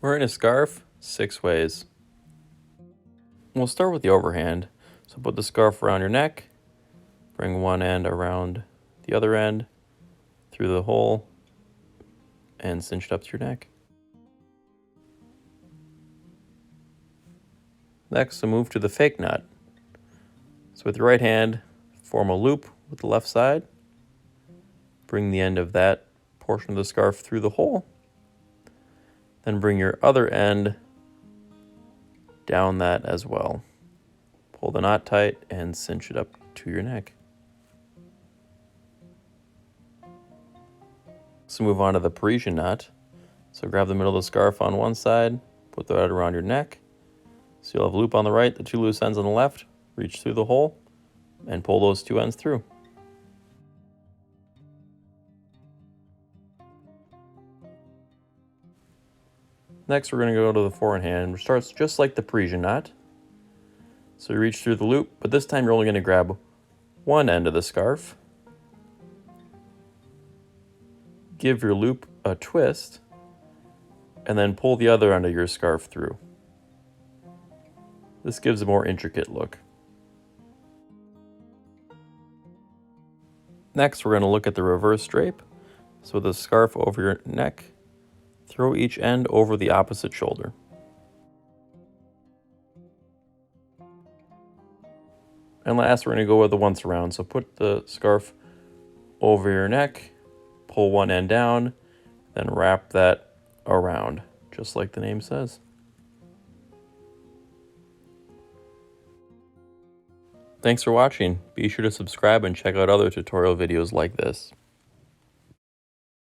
We're in a scarf 6 ways. We'll start with the overhand. So put the scarf around your neck, bring one end around the other end, through the hole, and cinch it up to your neck. Next, we'll move to the fake knot. So with your right hand, form a loop with the left side, bring the end of that portion of the scarf through the hole, then bring your other end down that as well. Pull the knot tight and cinch it up to your neck. So move on to the Parisian knot. So grab the middle of the scarf on one side, put that around your neck. So you'll have a loop on the right, the 2 loose ends on the left, reach through the hole, and pull those 2 ends through. Next, we're going to go to the forehand, which starts just like the Parisian knot. So you reach through the loop, but this time you're only going to grab one end of the scarf. Give your loop a twist, and then pull the other end of your scarf through. This gives a more intricate look. Next, we're going to look at the reverse drape. So with the scarf over your neck, throw each end over the opposite shoulder. And last, we're going to go with the once around. So put the scarf over your neck, pull one end down, then wrap that around, just like the name says. Thanks for watching. Be sure to subscribe and check out other tutorial videos like this.